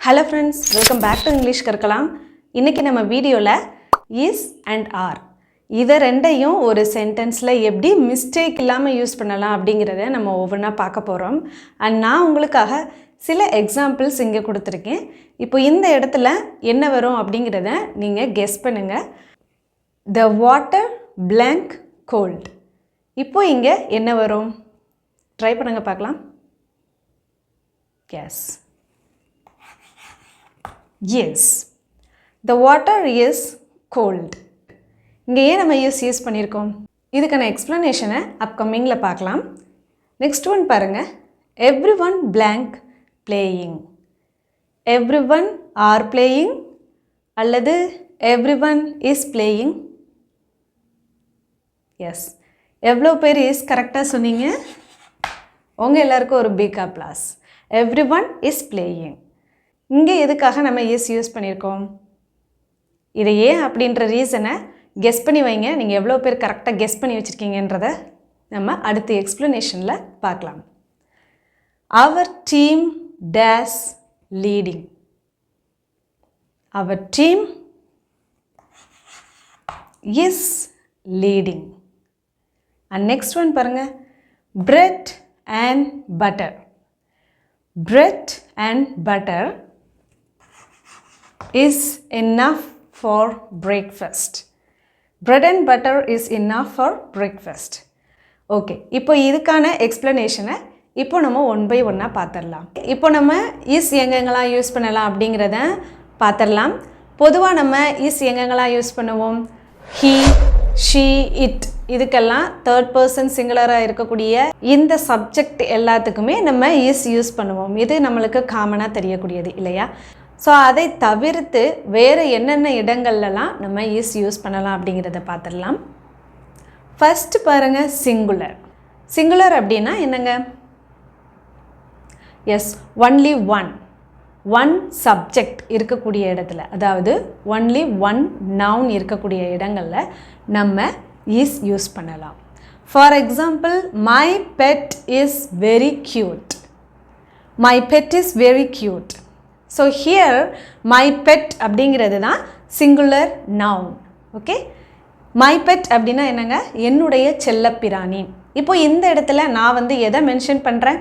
Hello friends, welcome back to English Karkalam. இன்னைக்கு நம்ம வீடியோல is and are இத ரெண்டையும் ஒரு சென்டென்ஸ்ல எப்படி மிஸ்டேக் இல்லாம யூஸ் பண்ணலாம் அப்படிங்கறதை நம்ம ஒவ்வொண்ணா பார்க்க போறோம். and நான் உங்களுக்காக சில எக்ஸாம்பிள்ஸ் இங்க கொடுத்திருக்கேன். இப்போ இந்த இடத்துல என்ன வரும் அப்படிங்கறதை நீங்க கெஸ் பண்ணுங்க. The water blank cold. இப்போ இங்க என்ன வரும்? ட்ரை பண்ணுங்க பார்க்கலாம். Yes. Yes. The water is cold. இங்கே ஏன் நம்ம யூஸ் பண்ணியிருக்கோம்? இதுக்கான எக்ஸ்ப்ளனேஷனை அப்கமிங்கில் பார்க்கலாம். நெக்ஸ்ட் ஒன் பாருங்க. Everyone blank playing. Everyone are playing அல்லது everyone is playing. Yes. எவ்வளோ பேர் இஸ் கரெக்டாக சொன்னீங்க? உங்கள் எல்லாருக்கும் ஒரு big applause. Everyone is playing. இங்கே எதுக்காக நம்ம இஸ் யூஸ் பண்ணியிருக்கோம்? இதை ஏன் அப்படின்ற ரீசனை கெஸ் பண்ணி வைங்க. நீங்கள் எவ்வளோ பேர் கரெக்டாக கெஸ் பண்ணி வச்சுருக்கீங்கன்றதை நம்ம அடுத்த எக்ஸ்ப்ளனேஷனில் பார்க்கலாம். Our team dash leading. Our team is leading. And next one பாருங்க. Bread and butter. Bread and butter is enough for breakfast. Bread and butter is enough for breakfast. Okay, இப்போ இதுக்கான எக்ஸ்ப்ளனேஷனை இப்போ நம்ம ஒன் பை ஒன்னாக பார்த்துடலாம். இப்போ நம்ம is எங்கெங்கெல்லாம் யூஸ் பண்ணலாம் அப்படிங்கிறத பார்த்துடலாம். பொதுவாக நம்ம இஸ் எங்கெங்கெல்லாம் யூஸ் பண்ணுவோம்? he, she, it இதுக்கெல்லாம் தேர்ட் பர்சன் சிங்குலராக இருக்கக்கூடிய இந்த சப்ஜெக்ட் எல்லாத்துக்குமே நம்ம இஸ் யூஸ் பண்ணுவோம். இது நம்மளுக்கு காமனாக தெரியக்கூடியது இல்லையா? ஸோ அதை தவிர்த்து வேறு என்னென்ன இடங்கள்லாம் நம்ம இஸ் யூஸ் பண்ணலாம் அப்படிங்கிறத பார்த்துடலாம். ஃபஸ்ட்டு பாருங்கள் சிங்குலர். சிங்குலர் அப்படின்னா என்னங்க? எஸ், ஒன்லி ஒன் சப்ஜெக்ட் இருக்கக்கூடிய இடத்துல, அதாவது ஒன்லி ஒன் நவுன் இருக்கக்கூடிய இடங்களில் நம்ம இஸ் யூஸ் பண்ணலாம். For example, my pet is very cute. My pet is very cute. So here my pet அப்படிங்கிறது தான் singular noun. Okay, my pet அப்படின்னா என்னங்க? என்னுடைய செல்லப்பிராணி. இப்போ இந்த இடத்துல நான் எதை மென்ஷன் பண்ணுறேன்?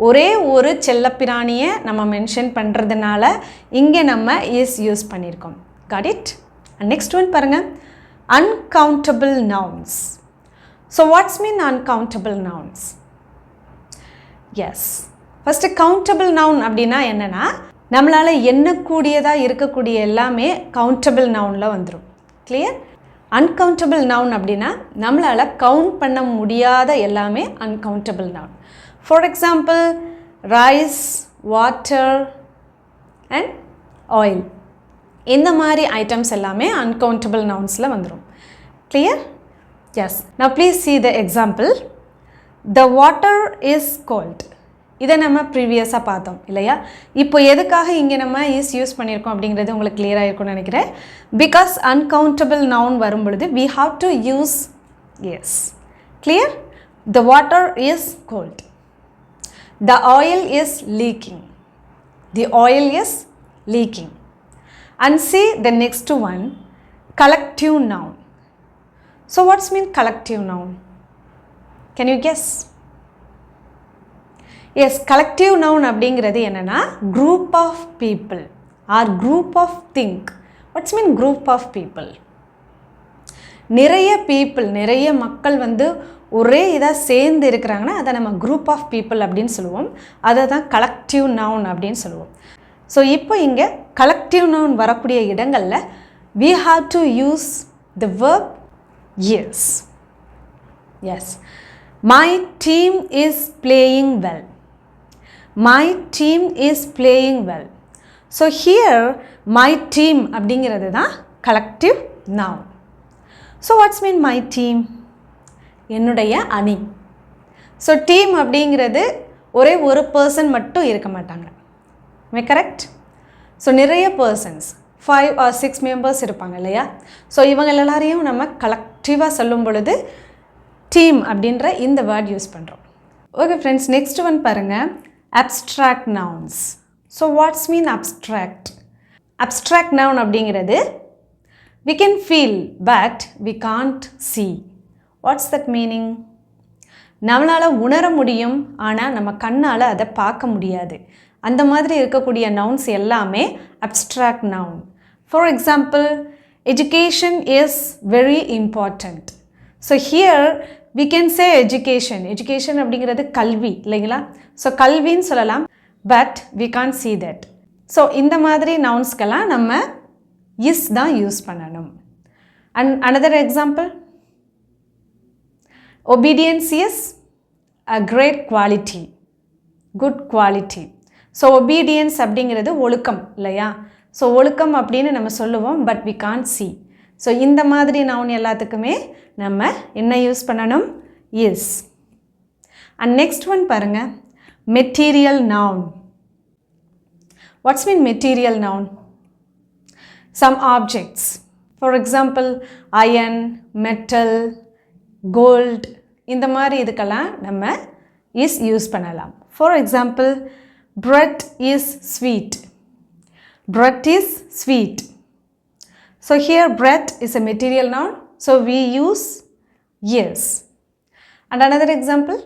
ஒரே ஒரு செல்லப்பிராணியை நம்ம மென்ஷன் பண்ணுறதுனால இங்கே நம்ம இஸ் யூஸ் பண்ணியிருக்கோம். Got it? நெக்ஸ்ட் ஒன் பாருங்கள். Uncountable nouns. So what's mean uncountable nouns? Yes. First, countable noun அப்படின்னா என்னன்னா, நம்மளால எண்ணக்கூடியதாக இருக்கக்கூடிய எல்லாமே countable nounல வந்துடும். கிளியர்? uncountable noun அப்படின்னா நம்மளால கவுண்ட் பண்ண முடியாத எல்லாமே uncountable noun. For example, rice, water and oil. இந்த மாதிரி ஐட்டம்ஸ் எல்லாமே uncountable nounsல வந்துடும். Clear? Yes. Now please see the example. The water is cold. இதை நம்ம ப்ரீவியஸாக பார்த்தோம் இல்லையா? இப்போ எதுக்காக இங்கே நம்ம இஸ் யூஸ் பண்ணியிருக்கோம் அப்படிங்கிறது உங்களுக்கு கிளியராக இருக்கும்னு நினைக்கிறேன். பிகாஸ் uncountable noun வரும் பொழுது we have to use yes. Clear? The water is cold. The oil is leaking. The oil is leaking. And see the next one, collective noun. So what's mean collective noun? Can you guess? Yes, collective noun அப்படிங்கிறது என்னன்னா group of people or group of thing. What's mean group of people? நிறைய people, நிறைய மக்கள் ஒரே இதாக சேர்ந்து இருக்கிறாங்கன்னா அதை நம்ம group of people அப்படின்னு சொல்லுவோம். அதை தான் collective noun அப்படின்னு சொல்லுவோம். ஸோ இப்போ இங்கே கலெக்டிவ் நவுன் வரக்கூடிய இடங்களில் we have to use the verb yes. Yes. My team is playing well. My team is playing well. So here my team அப்படிங்கிறது தான் collective noun. So what's mean my team? என்னுடைய அணி. So team அப்படிங்கிறது ஒரே ஒரு person மட்டும் இருக்க மாட்டாங்க. Am I correct? ஸோ நிறைய பர்சன்ஸ் 5 or 6 மெம்பர்ஸ் இருப்பாங்க இல்லையா? ஸோ இவங்க எல்லாரையும் நம்ம கலெக்டிவாக சொல்லும் பொழுது டீம் அப்படின்ற இந்த வேர்ட் யூஸ் பண்ணுறோம். ஓகே ஃப்ரெண்ட்ஸ், நெக்ஸ்ட் ஒன் பாருங்கள். Abstract nouns. So what's mean abstract? Abstract noun அப்படிங்கிறது we can feel but we can't see. What's that meaning? நம்மளால உணர முடியும் ஆனால் நம்ம கண்ணால் அதை பார்க்க முடியாது. அந்த மாதிரி இருக்கக்கூடிய nouns எல்லாமே abstract noun. For example, education is very important. So here we can say education. Education அப்படிங்கிறது கல்வி இல்லைங்களா? ஸோ கல்வின்னு சொல்லலாம் but we can't see that. So இந்த மாதிரி நவுன்ஸ்க்கெல்லாம் நம்ம இஸ் தான் யூஸ் பண்ணணும். And another example, obedience is a great quality, good quality. So obedience அப்படிங்கிறது ஒழுக்கம் இல்லையா? ஸோ ஒழுக்கம் அப்படின்னு நம்ம சொல்லுவோம் but we can't see. So இந்த மாதிரி நவுன் எல்லாத்துக்குமே நம்ம என்ன யூஸ் பண்ணணும்? இஸ். அண்ட் நெக்ஸ்ட் ஒன் பாருங்க, material noun. What's mean material noun? Some objects. For example iron, metal, gold, இந்த மாதிரி இதுக்கெல்லாம் நம்ம இஸ் யூஸ் பண்ணலாம். For example bread is sweet. Bread is sweet. So here bread is a material noun, so we use yes. And another example,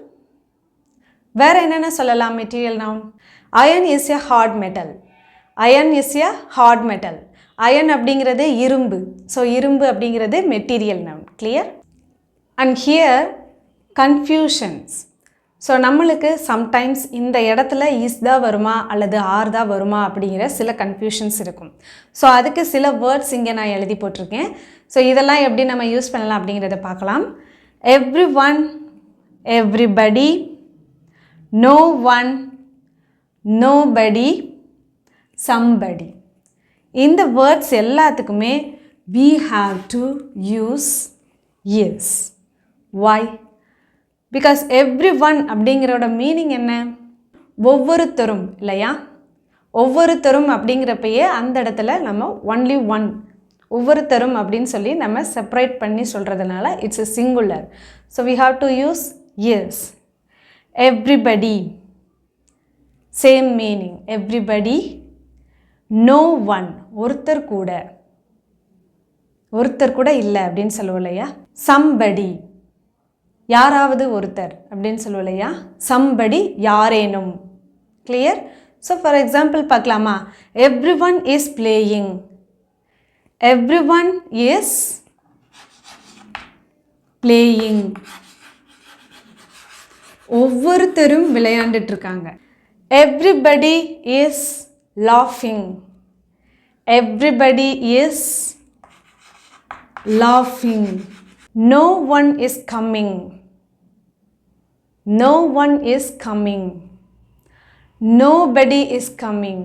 where enna sollalam material noun? Iron is a hard metal. Iron is a hard metal. Iron அப்படிங்கிறது இரும்பு. So இரும்பு அப்படிங்கிறது material noun. Clear? And here confusions. So நம்மளுக்கு sometimes இந்த இடத்துல is தான் வருமா அல்லது ஆர் தான் வருமா அப்படிங்கிற சில கன்ஃபியூஷன்ஸ் இருக்கும். ஸோ அதுக்கு சில வேர்ட்ஸ் இங்கே நான் எழுதி போட்டிருக்கேன். ஸோ இதெல்லாம் எப்படி நம்ம யூஸ் பண்ணலாம் அப்படிங்கிறத பார்க்கலாம். Every one, everybody, no one, nobody, somebody. இந்த வேர்ட்ஸ் எல்லாத்துக்குமே we have to use yes. Why? Because every one அப்படிங்கிறோட மீனிங் என்ன? ஒவ்வொருத்தரும் இல்லையா? ஒவ்வொருத்தரும் அப்படிங்கிறப்பயே அந்த இடத்துல நம்ம ஒன்லி ஒன், ஒவ்வொருத்தரும் அப்படின்னு சொல்லி நம்ம செப்பரேட் பண்ணி சொல்கிறதுனால it's a singular. So we have to use S. Everybody, same meaning. Everybody, no one, ஒருத்தர் கூட, ஒருத்தர் கூட இல்லை அப்படின்னு சொல்லுவோம் இல்லையா? சம்படி, யாராவது ஒருத்தர் அப்படின்னு சொல்லுவோம் இல்லையா? சம்படி, யாரேனும். கிளியர்? ஸோ ஃபார் எக்ஸாம்பிள் பார்க்கலாமா? Every one is playing. Every one is playing. ஒவ்வொருத்தரும் விளையாண்டுட்டு இருக்காங்க. Everybody is லாஃபிங். Everybody is லாஃபிங். No one is coming. No one is coming. Nobody is coming.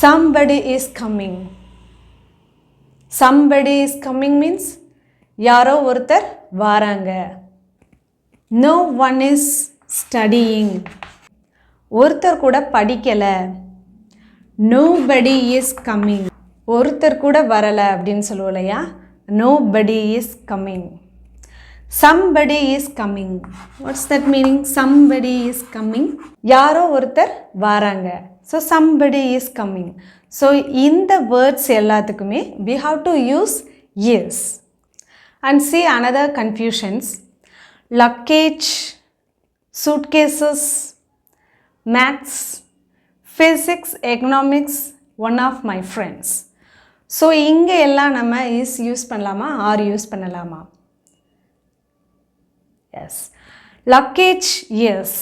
Somebody is coming. Somebody is coming means யாரோ ஒருத்தர் வராங்க. No one is studying. ஒருத்தர் கூட படிக்கல. Nobody is coming. ஒருத்தர் கூட வரல அப்படின்னு சொல்லுவோம் இல்லையா? Nobody is coming. Somebody is coming. What's that meaning? Somebody is coming. யாரோ ஒருத்தர் வராங்க. So somebody is coming. So இந்த words எல்லாத்துக்குமே we have to use yes. And see another confusions. Luggage, suitcases, maths, physics, economics, one of my friends. So இங்கே எல்லாம் நம்ம is use பண்ணலாமா are use பண்ணலாமா? Is. Luggage is.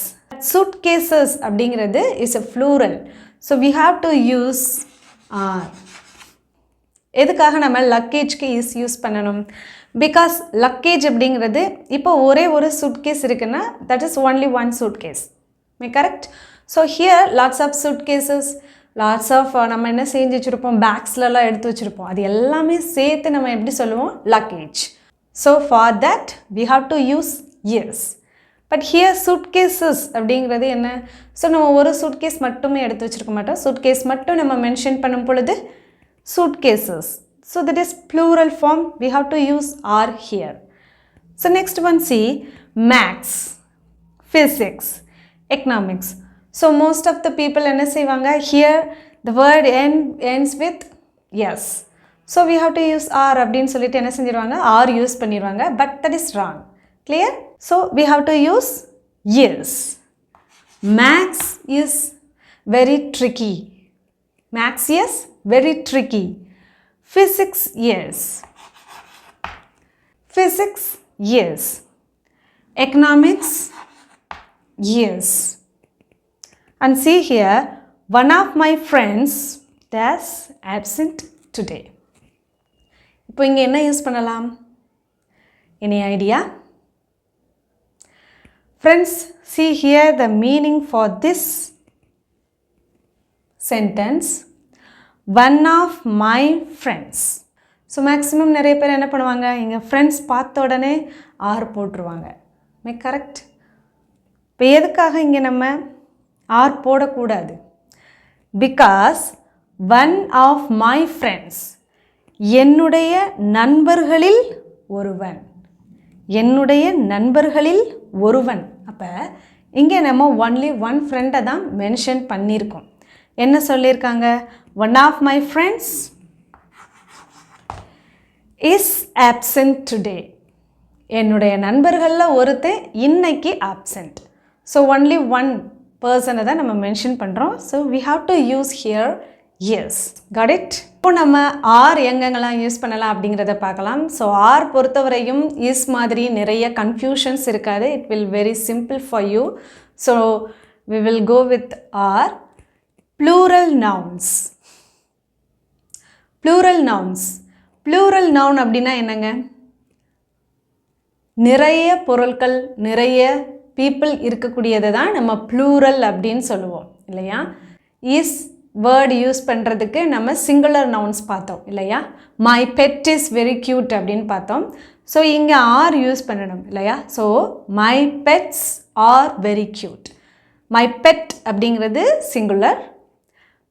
Suit அப்படிங்கிறது is a plural. So we have to use are. எதுக்காக நம்ம லக்கேஜ்க்கு is use பண்ணணும்? பிகாஸ் லக்கேஜ் அப்படிங்கிறது இப்போ ஒரே ஒரு சூட்கேஸ் இருக்குன்னா that is only one suitcase. மே correct? So here lots of suitcases, lots of நம்ம என்ன செஞ்சு வச்சுருப்போம், பேக்ஸ்லலாம் எடுத்து வச்சுருப்போம். அது எல்லாமே சேர்த்து நம்ம எப்படி சொல்லுவோம்? Luggage. So for that we have to use is. But here suitcases அப்படிங்கிறது என்ன? ஸோ நம்ம ஒரு சூட்கேஸ் மட்டுமே எடுத்து வச்சுருக்க மாட்டோம். சூட்கேஸ் மட்டும் நம்ம மென்ஷன் பண்ணும் பொழுது suitcases. So that is plural form. We have to use are here. So next one C maths, physics, economics. So most of the people என்ன செய்வாங்க, here the word ends with yes. So we have to use are அப்படின்னு சொல்லிட்டு என்ன செஞ்சிருவாங்க, are use பண்ணிடுவாங்க. But that is wrong. Clear? So we have to use yes. Max is very tricky. Max is very tricky. Physics, yes. Physics, yes. Economics, yes. And see here, one of my friends is absent today. இப்போ இங்கே என்ன use பண்ணலாம்? Any idea? Friends, see here the meaning for this sentence. One of my friends. So maximum நிறைய பேர் என்ன பண்ணுவாங்க, இங்கே friends பார்த்த உடனே ஆர் போட்டுருவாங்க. May correct? இப்போ எதுக்காக இங்கே நம்ம ஆர் போடக்கூடாது? Because one of my friends, என்னுடைய நண்பர்களில் ஒருவன், என்னுடைய நண்பர்களில் ஒருவன். அப்போ இங்கே நம்ம ஒன்லி ஒன் ஃப்ரெண்டை தான் மென்ஷன் பண்ணியிருக்கோம். என்ன சொல்லியிருக்காங்க, one of my friends is absent today. என்னுடைய நண்பர்களில் ஒருத்தன் இன்னைக்கு ஆப்சென்ட். ஸோ ஒன்லி ஒன் பர்சனை தான் நம்ம மென்ஷன் பண்ணுறோம். So we have to use here S. Got it? இப்போ நம்ம ஆர் எங்கெங்கெல்லாம் யூஸ் பண்ணலாம் அப்படிங்கிறத பார்க்கலாம். ஸோ ஆர் பொறுத்தவரையும் இஸ் மாதிரி நிறைய கன்ஃபியூஷன்ஸ் இருக்காது. It will very simple for you. So we will go with are. Plural nouns. Plural nouns. Plural noun அப்படின்னா என்னங்க? நிறைய பொருட்கள், நிறைய பீப்புள் இருக்கக்கூடியதை தான் நம்ம ப்ளூரல் அப்படின்னு சொல்லுவோம் இல்லையா? இஸ் வேர்டு யூஸ் பண்ணுறதுக்கு நம்ம சிங்குலர் நவுன்ஸ் பார்த்தோம் இல்லையா? My pet is very cute அப்படின்னு பார்த்தோம். ஸோ இங்கே ஆர் யூஸ் பண்ணணும் இல்லையா? So my pets are very cute. My pet அப்படிங்கிறது சிங்குலர்,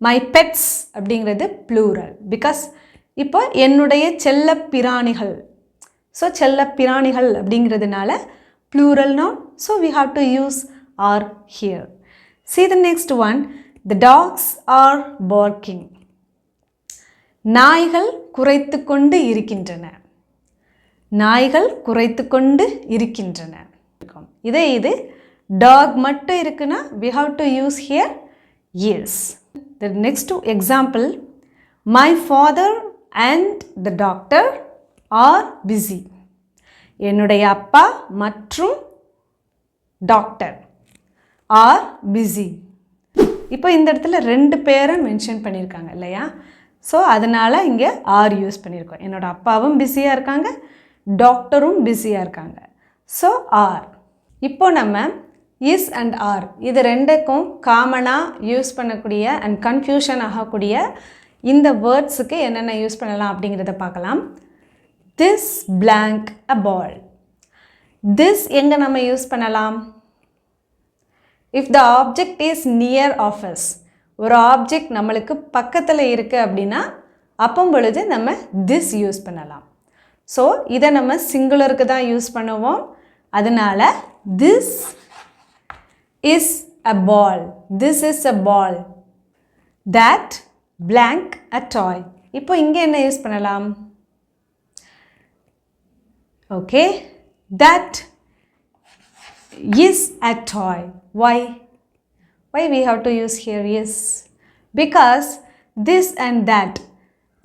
மை பெட்ஸ் அப்படிங்கிறது ப்ளூரல். பிகாஸ் இப்போ என்னுடைய செல்ல பிராணிகள். ஸோ செல்ல பிராணிகள் அப்படிங்கிறதுனால plural noun. So we have to use are here. See the next one. The dogs are barking. நாய்கள் குரைத்து கொண்டு இருக்கின்றன. நாய்கள் குரைத்து கொண்டு இருக்கின்றன. இது dog மட்டும் இருக்குன்னா we have to use here yes. The next example. My father and the doctor are busy. என்னுடைய அப்பா மற்றும் டாக்டர் ஆர் பிஸி. இப்போ இந்த இடத்துல ரெண்டு பேரை மென்ஷன் பண்ணியிருக்காங்க இல்லையா? ஸோ அதனால் இங்கே ஆர் யூஸ் பண்ணியிருக்கோம். என்னோடய அப்பாவும் பிஸியாக இருக்காங்க, டாக்டரும் பிஸியாக இருக்காங்க. So are. இப்போ நம்ம இஸ் அண்ட் ஆர் இது ரெண்டுக்கும் காமனாக யூஸ் பண்ணக்கூடிய அண்ட் கன்ஃபியூஷன் ஆகக்கூடிய இந்த வேர்ட்ஸுக்கு என்னென்ன யூஸ் பண்ணலாம் அப்படிங்கிறத பார்க்கலாம். This blank a ball. This எங்க நம்ம யூஸ் பண்ணலாம்? If the object is near of us, ஒரு ஆப்ஜெக்ட் நம்மளுக்கு பக்கத்தில் இருக்குது அப்படின்னா அப்பம் பொழுது நம்ம this யூஸ் பண்ணலாம். ஸோ இதை நம்ம சிங்குலருக்கு தான் யூஸ் பண்ணுவோம். அதனால் this is a ball. This is a ball. That blank a toy. இப்போ இங்கே என்ன யூஸ் பண்ணலாம்? Okay, that is a toy. Why we have to use here is? Because this and that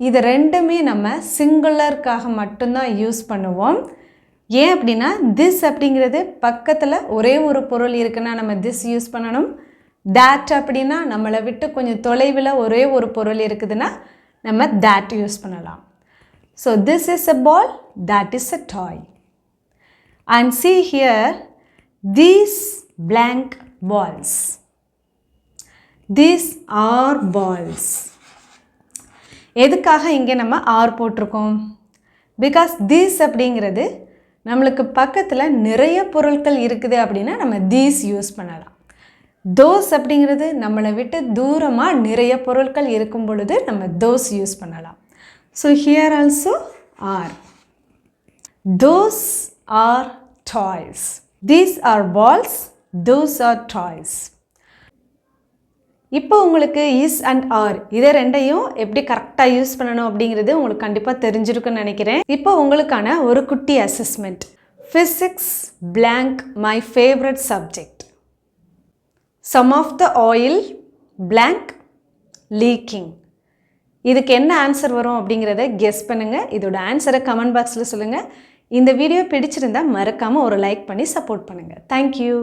இது ரெண்டுமே நம்ம சிங்குலருக்காக மட்டும்தான் யூஸ் பண்ணுவோம். ஏன் அப்படின்னா this அப்படிங்கிறது பக்கத்தில் ஒரே ஒரு பொருள் இருக்குன்னா நம்ம this யூஸ் பண்ணணும். that அப்படின்னா நம்மளை விட்டு கொஞ்சம் தொலைவில் ஒரே ஒரு பொருள் இருக்குதுன்னா நம்ம that யூஸ் பண்ணலாம். So this is a ball, that is a toy. And see here, these blank balls. These are balls. எதுக்காக இங்கே நம்ம ஆர் போட்டிருக்கோம்? பிகாஸ் these அப்படிங்கிறது நம்மளுக்கு பக்கத்தில் நிறைய பொருட்கள் இருக்குது அப்படின்னா நம்ம these யூஸ் பண்ணலாம். those அப்படிங்கிறது நம்மளை விட்டு தூரமாக நிறைய பொருட்கள் இருக்கும் பொழுது நம்ம those யூஸ் பண்ணலாம். So here also are. Those are toys. These are balls. Those are toys. இப்போ உங்களுக்கு இஸ் அண்ட் ஆர் இதை ரெண்டையும் எப்படி கரெக்டாக யூஸ் பண்ணணும் அப்படிங்கிறது உங்களுக்கு கண்டிப்பாக தெரிஞ்சிருக்குன்னு நினைக்கிறேன். இப்போ உங்களுக்கான ஒரு குட்டி assessment. Physics blank my favorite subject. Some of the oil blank leaking. இதுக்கு என்ன ஆன்சர் வரும் அப்படிங்கிறத கெஸ் பண்ணுங்கள். இதோட ஆன்சரை கமெண்ட் பாக்ஸில் சொல்லுங்கள். இந்த வீடியோ பிடிச்சிருந்தா மறக்காமல் ஒரு லைக் பண்ணி சப்போர்ட் பண்ணுங்கள். தேங்க்யூ.